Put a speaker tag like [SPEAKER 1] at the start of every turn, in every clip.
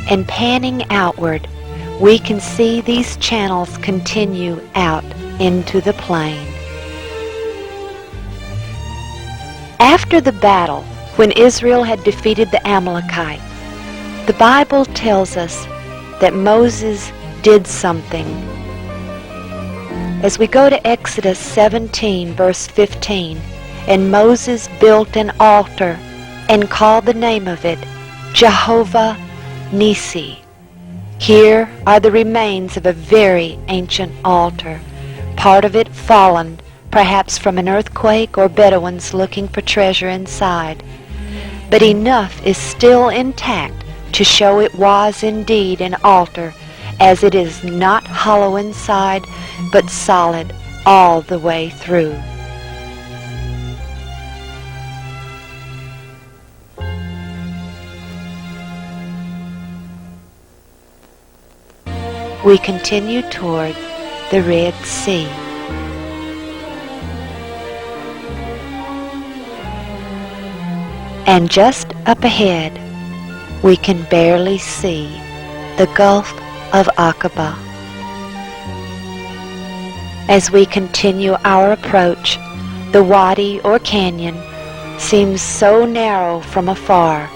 [SPEAKER 1] and panning outward, we can see these channels continue out into the plain. After the battle, when Israel had defeated the Amalekites, the Bible tells us that Moses did something. As we go to Exodus 17, verse 15, and Moses built an altar and called the name of it Jehovah Nissi. Here are the remains of a very ancient altar, part of it fallen, perhaps from an earthquake or Bedouins looking for treasure inside. But enough is still intact to show it was indeed an altar, as it is not hollow inside, but solid all the way through. We continue toward the Red Sea. And just up ahead, we can barely see the Gulf of Aqaba. As we continue our approach, the wadi or canyon seems so narrow from afar,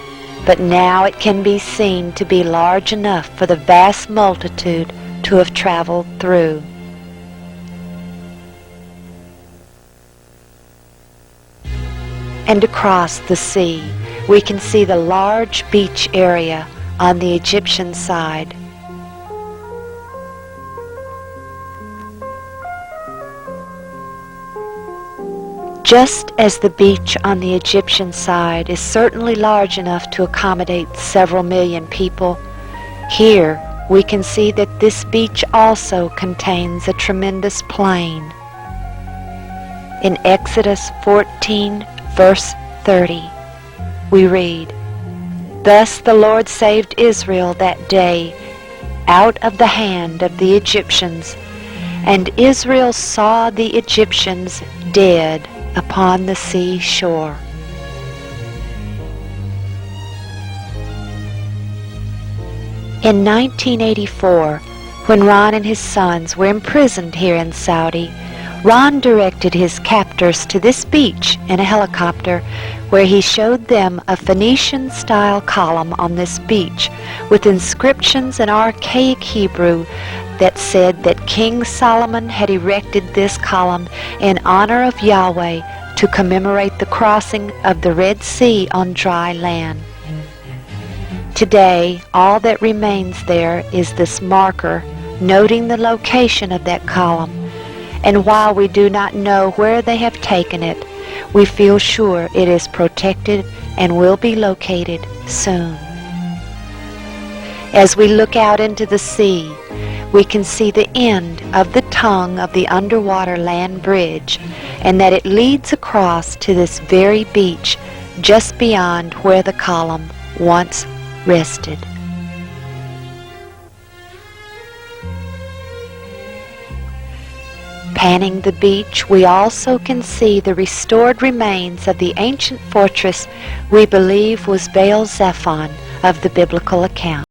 [SPEAKER 1] but now it can be seen to be large enough for the vast multitude to have traveled through. And across the sea, we can see the large beach area on the Egyptian side. Just as the beach on the Egyptian side is certainly large enough to accommodate several million people, here we can see that this beach also contains a tremendous plain. In Exodus 14, verse 30, we read, "Thus the Lord saved Israel that day out of the hand of the Egyptians, and Israel saw the Egyptians dead upon the sea shore." In 1984, when Ron and his sons were imprisoned here in Saudi, Ron directed his captors to this beach in a helicopter, where he showed them a Phoenician-style column on this beach with inscriptions in archaic Hebrew that said that King Solomon had erected this column in honor of Yahweh to commemorate the crossing of the Red Sea on dry land. Today, all that remains there is this marker noting the location of that column, and while we do not know where they have taken it, we feel sure it is protected and will be located soon. As we look out into the sea, we can see the end of the tongue of the underwater land bridge, and that it leads across to this very beach just beyond where the column once rested. Panning the beach, we also can see the restored remains of the ancient fortress we believe was Baal Zephon of the biblical account.